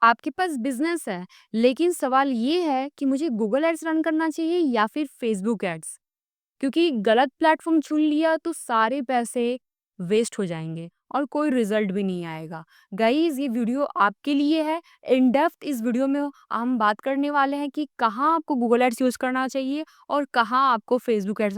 आपके पास बिज़नेस है, लेकिन सवाल ये है कि मुझे गूगल एड्स रन करना चाहिए या फिर फेसबुक एड्स? क्योंकि गलत प्लेटफ़ॉर्म चुन लिया तो सारे पैसे वेस्ट हो जाएँगे और कोई रिज़ल्ट भी नहीं आएगा। गाइज़ ये वीडियो आपके लिए है। इन डेप्थ इस वीडियो में हम बात करने वाले हैं कि कहाँ आपको गूगल एड्स यूज़ करना चाहिए और कहाँ आपको फेसबुक एड्स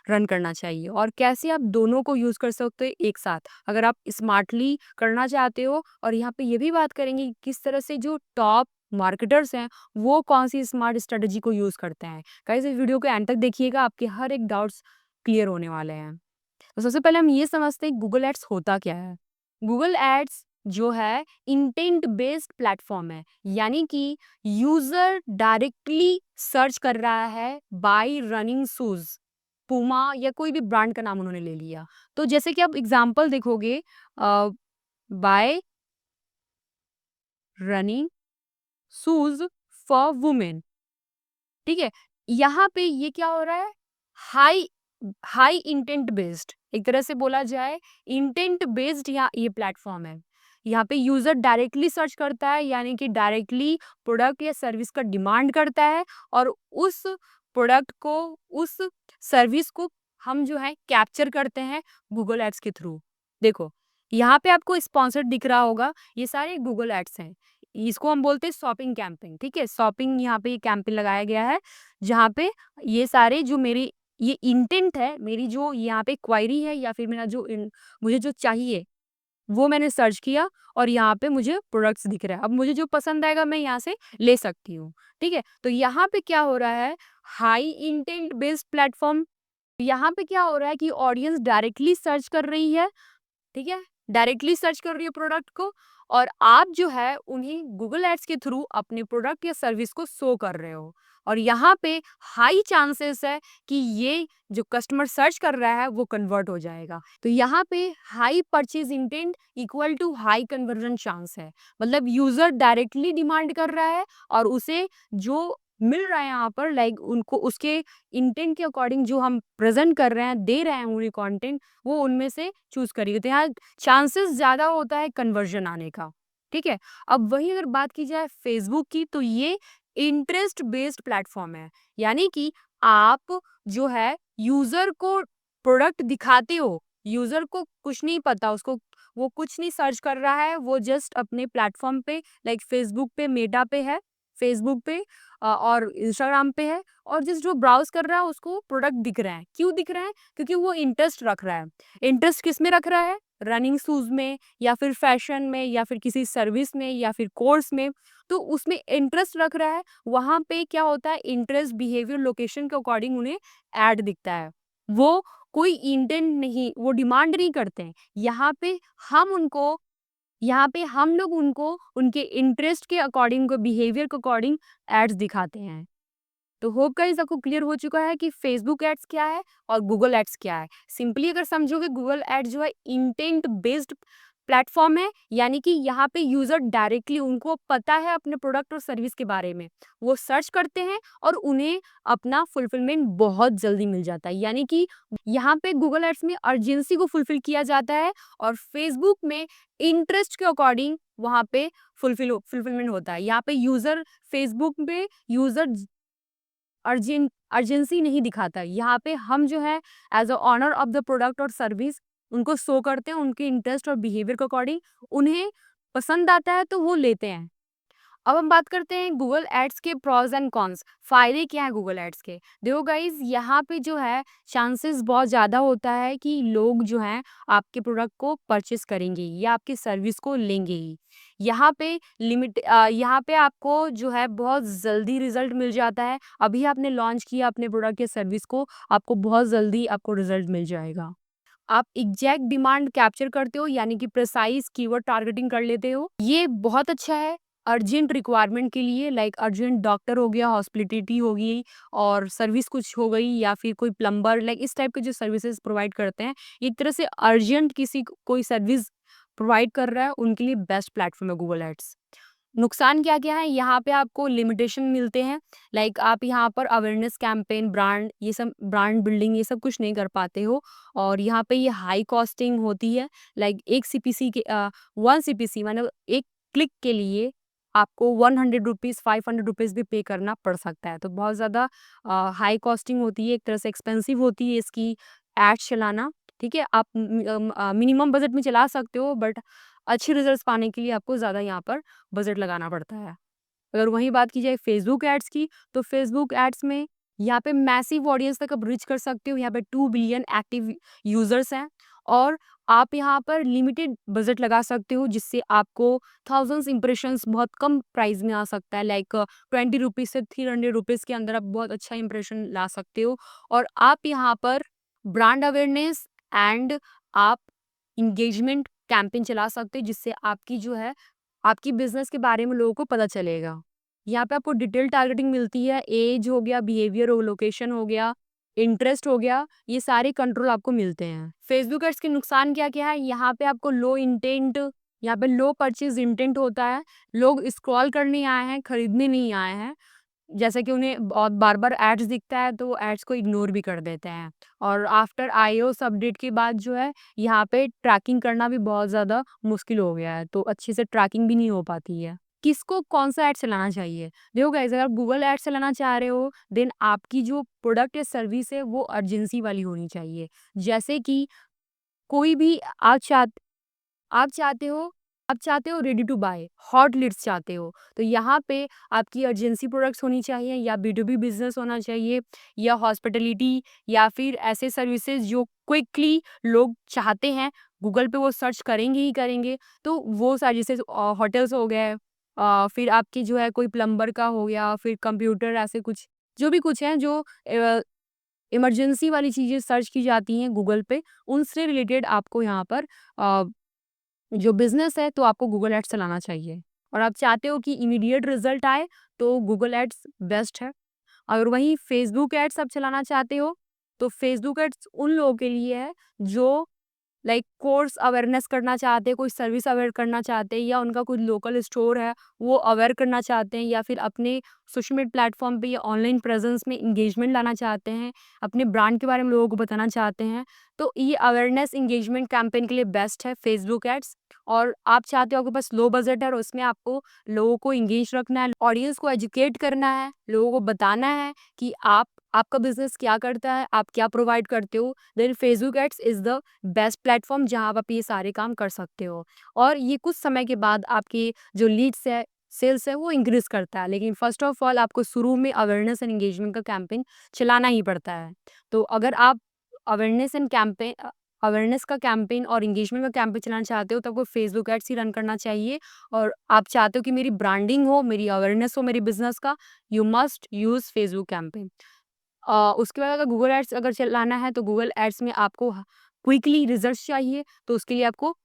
रन करना चाहिए और कैसे आप दोनों को यूज़ कर सकते हो एक साथ, अगर आप स्मार्टली करना चाहते हो। और यहाँ पे ये भी बात करेंगे कि किस तरह से जो टॉप मार्केटर्स हैं, वो कौन-सी स्मार्ट स्ट्रैटेजी को यूज़ करते हैं। गाइस इस वीडियो को एंड तक देखिएगा, आपके हर एक डाउट्स क्लियर होने वाले हैं। तो सबसे पहले हम ये समझते हैं गूगल एड्स होता क्या है। गूगल एड्स जो है इंटेंट बेस्ड प्लेटफॉर्म है, यानी कि यूजर डायरेक्टली सर्च कर रहा है बाय रनिंग शूज, पूमा या कोई भी ब्रांड का नाम उन्होंने ले लिया। तो जैसे कि आप एग्जांपल देखोगे, bye running shoes for women, ठीक है। यहाँ पे ये क्या हो रहा है, हाई हाई इंटेंट बेस्ड, एक तरह से बोला जाए इंटेंट बेस्ड यहाँ ये प्लेटफॉर्म है। यहाँ पे यूजर डायरेक्टली सर्च करता है, यानी कि डायरेक्टली प्रोडक्ट या सर्विस का डिमांड करता है और उस प्रोडक्ट को, उस सर्विस को हम जो है कैप्चर करते हैं गूगल एड्स के थ्रू। देखो यहाँ पे आपको स्पॉन्सर्ड दिख रहा होगा, ये सारे गूगल एड्स हैं। इसको हम बोलते हैं शॉपिंग कैंपेन, ठीक है। शॉपिंग यहाँ पे कैंपेन लगाया गया है, जहाँ पे ये सारे जो मेरी ये इंटेंट है, मेरी जो यहाँ पे क्वायरी है या फिर मेरा जो मुझे जो चाहिए वो मैंने सर्च किया और यहाँ पे मुझे प्रोडक्ट्स दिख रहा है। अब मुझे जो पसंद आएगा मैं यहाँ से ले सकती हूँ, ठीक है। तो यहाँ पे क्या हो रहा है, हाई इंटेंट बेस्ड प्लेटफॉर्म। यहाँ पे क्या हो रहा है कि ऑडियंस डायरेक्टली सर्च कर रही है, ठीक है, डायरेक्टली सर्च कर रही है प्रोडक्ट को और आप जो है उन्हें गूगल एड्स के थ्रू अपने प्रोडक्ट या सर्विस को शो कर रहे हो। और यहाँ पे हाई चांसेस है कि ये जो कस्टमर सर्च कर रहा है वो कन्वर्ट हो जाएगा। तो यहाँ पे high purchase intent equal to high conversion chance है, मतलब यूजर डायरेक्टली डिमांड कर रहा है और उसे जो मिल रहा है यहाँ पर, लाइक उनको उसके इंटेंट के अकॉर्डिंग जो हम प्रेजेंट कर रहे हैं, दे रहे हैं उन्हें कंटेंट, वो उनमें से चूज करिए। तो यहाँ चांसेस ज्यादा होता है कन्वर्जन आने का, ठीक है। अब वही अगर बात की जाए फेसबुक की, तो ये इंटरेस्ट बेस्ड प्लेटफॉर्म है, यानी कि आप जो है यूजर को प्रोडक्ट दिखाते हो, यूजर को कुछ नहीं पता, उसको वो कुछ नहीं सर्च कर रहा है, वो जस्ट अपने प्लेटफॉर्म पे, लाइक फेसबुक पे मेटा पे है, फेसबुक पे और इंस्टाग्राम पे है, और जिस जो ब्राउज कर रहा है उसको प्रोडक्ट दिख रहा है। क्यों दिख रहा है? क्योंकि वो इंटरेस्ट रख रहा है। इंटरेस्ट किस में रख रहा है? रनिंग शूज में या फिर फैशन में या फिर किसी सर्विस में या फिर कोर्स में। तो उसमें इंटरेस्ट रख रहा है, वहां पे क्या होता है, इंटरेस्ट बिहेवियर लोकेशन के अकॉर्डिंग उन्हें ऐड दिखता है। वो कोई इंटेंट नहीं, वो डिमांड नहीं करते हैं। हम उनको यहाँ पे हम लोग उनको उनके इंटरेस्ट के अकॉर्डिंग, बिहेवियर के अकॉर्डिंग एड्स दिखाते हैं। तो होप गाइस आपको क्लियर हो चुका है कि फेसबुक एड्स क्या है और गूगल एड्स क्या है। सिंपली अगर समझोगे, गूगल एड्स जो है इंटेंट बेस्ड प्लेटफॉर्म है, यानी कि यहाँ पे यूजर डायरेक्टली, उनको पता है अपने प्रोडक्ट और सर्विस के बारे में, वो सर्च करते हैं और उन्हें अपना फुलफिलमेंट बहुत जल्दी मिल जाता है। यानी कि यहाँ पे गूगल एड्स में अर्जेंसी को फुलफिल किया जाता है और फेसबुक में इंटरेस्ट के अकॉर्डिंग वहाँ पे फुलफिलमेंट होता है। यहाँ पे यूजर, फेसबुक पे यूजर अर्जेंसी नहीं दिखाता है। यहाँ पे हम जो है as a owner of the product और सर्विस उनको शो करते हैं, उनके इंटरेस्ट और बिहेवियर के अकॉर्डिंग उन्हें पसंद आता है तो वो लेते हैं। अब हम बात करते हैं गूगल एड्स के प्रॉज एंड कॉन्स, फायदे क्या है गूगल एड्स के। देखो गाइज, यहाँ पे जो है चांसेस बहुत ज़्यादा होता है कि लोग जो हैं आपके प्रोडक्ट को परचेस करेंगे या आपकी सर्विस को लेंगे ही। यहाँ पे आपको जो है बहुत जल्दी रिजल्ट मिल जाता है। अभी आपने लॉन्च किया अपने प्रोडक्ट या सर्विस को, आपको बहुत जल्दी आपको रिजल्ट मिल जाएगा। आप एग्जैक्ट डिमांड कैप्चर करते हो, यानी कि प्रिसाइज कीवर्ड टारगेटिंग कर लेते हो। ये बहुत अच्छा है अर्जेंट रिक्वायरमेंट के लिए, लाइक अर्जेंट डॉक्टर हो गया, हॉस्पिटलिटी हो गई और सर्विस कुछ हो गई, या फिर कोई प्लम्बर, लाइक इस टाइप के जो सर्विसेज प्रोवाइड करते हैं, एक तरह से अर्जेंट कोई सर्विस प्रोवाइड कर रहा है, उनके लिए बेस्ट प्लेटफॉर्म है गूगल एड्स। नुकसान क्या क्या है, यहाँ पे आपको लिमिटेशन मिलते हैं, लाइक आप यहाँ पर अवेयरनेस कैंपेन, ब्रांड, ये सब ब्रांड बिल्डिंग ये सब कुछ नहीं कर पाते हो। और यहाँ पे ये हाई कॉस्टिंग होती है, लाइक एक सीपीसी के 1 सीपीसी माने एक क्लिक के लिए आपको 100 रुपीज़, 500 रुपीज़ भी पे करना पड़ सकता है। तो बहुत ज़्यादा हाई कॉस्टिंग होती है, एक तरह से एक्सपेंसिव होती है इसकी एड्स चलाना, ठीक है? आप मिनिमम बजट में चला सकते हो, बट अच्छे रिजल्ट्स पाने के लिए आपको ज़्यादा यहाँ पर बजट लगाना पड़ता है। अगर वहीं बात की जाए फेसबुक एड्स की, तो फेसबुक एड्स में यहाँ पे मैसिव ऑडियंस तक आप रीच कर सकते हो। यहाँ पे 2 बिलियन एक्टिव यूजर्स हैं और आप यहाँ पर लिमिटेड बजट लगा सकते हो, जिससे आपको थाउजेंड्स इंप्रेशंस बहुत कम प्राइस में आ सकता है। लाइक 20 रुपीज़ से 300 रुपीज़ के अंदर आप बहुत अच्छा इंप्रेशन ला सकते हो। और आप यहाँ पर ब्रांड अवेयरनेस एंड आप इंगेजमेंट कैंपेन चला सकते हो, जिससे आपकी जो है आपकी बिज़नेस के बारे में लोगों को पता चलेगा। यहाँ पे आपको डिटेल टारगेटिंग मिलती है, एज हो गया, बिहेवियर हो, लोकेशन हो गया, इंटरेस्ट हो गया, ये सारे कंट्रोल आपको मिलते हैं। फेसबुक एड्स के नुकसान क्या-क्या है? यहाँ पे आपको लो इंटेंट, यहाँ पे लो परचेज़ इंटेंट होता है। लोग स्क्रॉल करने आए हैं, खरीदने नहीं आए हैं। जैसे कि उन्हें बहुत बार-बार एड्स दिखता है, तो वो एड्स को इग्नोर भी कर देते हैं। और आफ्टर आईओएस अपडेट के बाद जो है, यहाँ पे ट्रैकिंग करना भी बहुत ज़्यादा मुश्किल हो गया है, तो अच्छे से ट्रैकिंग भी नहीं हो पाती है। किसको कौन-सा एड चलाना चाहिए? देखो गाइज़, अगर गूगल एड्स चलाना चाह रहे हो, देन आपकी जो प्रोडक्ट या सर्विस है, वो अर्जेंसी वाली होनी चाहिए। जैसे कि कोई भी आप चाहते हो आप चाहते हो ready to buy, hot leads चाहते हो, तो यहाँ पे आपकी अर्जेंसी प्रोडक्ट्स होनी चाहिए, या बी2बी बिज़नेस होना चाहिए, या हॉस्पिटैलिटी, या फिर ऐसे सर्विसेज जो क्विकली लोग चाहते हैं, गूगल पे वो सर्च करेंगे ही करेंगे। तो वो सारी जैसे होटल्स हो गए, फिर आपकी जो है कोई प्लम्बर का हो गया, फिर कंप्यूटर, ऐसे कुछ जो भी कुछ है जो इमरजेंसी वाली चीज़ें सर्च की जाती हैं गूगल पे, उनसे रिलेटेड आपको यहाँ पर अ जो बिज़नेस है, तो आपको गूगल एड्स चलाना चाहिए। और आप चाहते हो कि इमीडिएट रिज़ल्ट आए, तो गूगल एड्स बेस्ट है। अगर वहीं फेसबुक एड्स आप चलाना चाहते हो, तो फेसबुक एड्स उन लोगों के लिए है जो लाइक कोर्स अवेयरनेस करना चाहते हैं, कोई सर्विस अवेयर करना चाहते हैं, या उनका कोई लोकल स्टोर है, वो अवेयर करना चाहते हैं, या फिर अपने सोशल मीडिया प्लेटफॉर्म पे या ऑनलाइन प्रेजेंस में इंगेजमेंट लाना चाहते हैं, अपने ब्रांड के बारे में लोगों को बताना चाहते हैं। तो ये अवेयरनेस इंगेजमेंट कैंपेन के लिए बेस्ट है फेसबुक एड्स। और आप चाहते हो आपके पास लो बजट है और उसमें आपको लोगों को इंगेज रखना है, ऑडियंस को एजुकेट करना है, लोगों को बताना है कि आपका बिजनेस क्या करता है, आप क्या प्रोवाइड करते हो, then Facebook ads is the best platform जहाँ आप ये सारे काम कर सकते हो। और ये कुछ समय के बाद आपकी जो लीड्स है, सेल्स है, वो इंक्रीज करता है। लेकिन फर्स्ट ऑफ ऑल आपको शुरू में अवेयरनेस एंड एंगेजमेंट का कैंपेन चलाना ही पड़ता है। तो अगर आप अवेयरनेस एंड कैंपेन अवेयरनेस का कैंपेन और एंगेजमेंट का कैंपेन चलाना चाहते हो, तो आपको फेसबुक एड्स ही रन करना चाहिए। और आप चाहते हो कि मेरी ब्रांडिंग हो, मेरी अवेयरनेस हो मेरी बिजनेस का, you must use Facebook campaign. उसके बाद अगर गूगल एड्स अगर चलाना है, तो गूगल एड्स में आपको क्विकली रिजल्ट्स चाहिए, तो उसके लिए आपको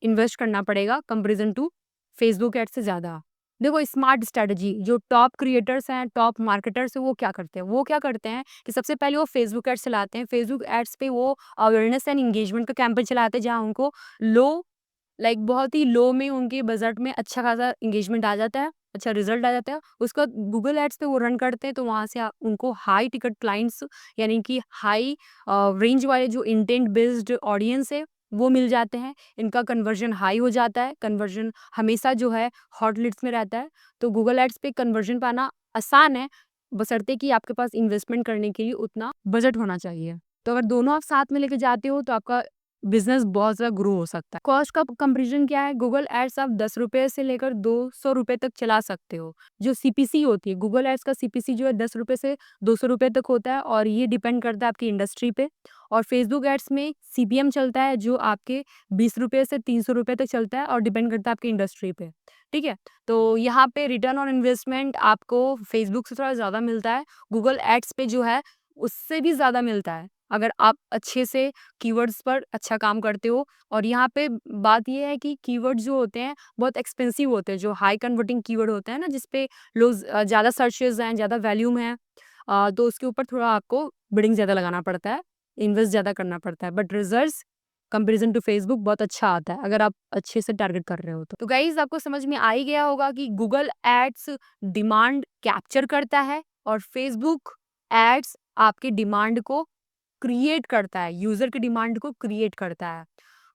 इन्वेस्ट करना पड़ेगा कंपैरिजन टू फेसबुक एड्स से ज़्यादा। देखो, स्मार्ट स्ट्रैटेजी जो टॉप क्रिएटर्स हैं, टॉप मार्केटर्स हैं, वो क्या करते हैं? वो क्या करते हैं कि सबसे पहले वो फेसबुक एड्स चलाते हैं। फेसबुक एड्स पे वो अवेयरनेस एंड एंगेजमेंट का कैंपेन चलाते हैं, जहाँ उनको लो लाइक बहुत ही लो में उनके बजट में अच्छा खासा एंगेजमेंट आ जाता है, अच्छा रिजल्ट आ जाता है। उसके बाद गूगल एड्स पे वो रन करते हैं, तो वहाँ से उनको हाई टिकट क्लाइंट्स, यानी कि हाई रेंज वाले जो इंटेंट बेस्ड ऑडियंस है, वो मिल जाते हैं। इनका कन्वर्जन हाई हो जाता है, कन्वर्जन हमेशा जो है हॉट लिस्ट में रहता है। तो गूगल एड्स पे कन्वर्जन पाना आसान है, बशर्ते कि आपके पास इन्वेस्टमेंट करने के लिए उतना बजट होना चाहिए। तो अगर दोनों आप साथ में लेके जाते हो, तो आपका बिज़नेस बहुत ज़्यादा ग्रो हो सकता है। कॉस्ट का कंपैरिज़न क्या है? गूगल एड्स आप ₹10 से लेकर ₹200 तक चला सकते हो। जो सीपीसी होती है, गूगल एड्स का सीपीसी जो है ₹10 से ₹200 तक होता है, और ये डिपेंड करता है आपकी इंडस्ट्री पे। और फेसबुक एड्स में सीपीएम चलता है, जो आपके ₹20 से ₹300 तक चलता है, और डिपेंड करता है आपकी इंडस्ट्री पे। ठीक है? तो यहाँ पे रिटर्न ऑन इन्वेस्टमेंट आपको फेसबुक से थोड़ा ज़्यादा मिलता है। गूगल एड्स पे जो है उससे भी ज़्यादा मिलता है, अगर आप अच्छे से कीवर्ड्स पर अच्छा काम करते हो। और यहाँ पे बात ये है कि कीवर्ड्स जो होते हैं बहुत एक्सपेंसिव होते हैं, जो हाई कन्वर्टिंग कीवर्ड होते हैं ना, जिसपे लोग ज़्यादा सर्चेज़ हैं, ज़्यादा वैल्यूम है, तो उसके ऊपर थोड़ा आपको बिडिंग ज़्यादा लगाना पड़ता है, इन्वेस्ट ज़्यादा करना पड़ता है। But results comparison to Facebook बहुत अच्छा आता है, अगर आप अच्छे से टारगेट कर रहे हो तो। तो गाइज़, आपको समझ में आ ही गया होगा कि गूगल एड्स डिमांड कैप्चर करता है, और फेसबुक एड्स आपकी डिमांड को क्रिएट करता है, यूज़र की डिमांड को क्रिएट करता है।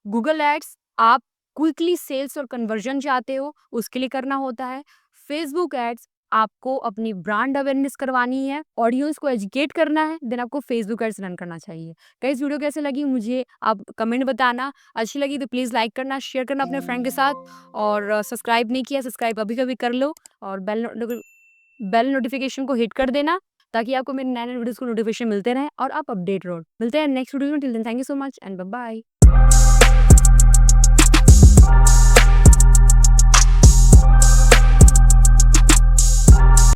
गूगल एड्स आप क्विकली सेल्स और कन्वर्जन चाहते हो, उसके लिए करना होता है। फेसबुक एड्स आपको अपनी ब्रांड अवेयरनेस करवानी है, ऑडियंस को एजुकेट करना है, देन आपको फेसबुक एड्स रन करना चाहिए। गाइस वीडियो कैसे लगी मुझे आप कमेंट बताना, अच्छी लगी तो प्लीज़ लाइक करना, शेयर करना अपने फ्रेंड के साथ और सब्सक्राइब नहीं किया सब्सक्राइब अभी-कभी कर लो और बेल नोटिफिकेशन को हिट कर देना ताकि आपको मेरे नए-नए वीडियोज़ को नोटिफिकेशन मिलते रहें और आप अपडेट रहो। मिलते हैं नेक्स्ट वीडियो में, till then thank you so much and bye bye.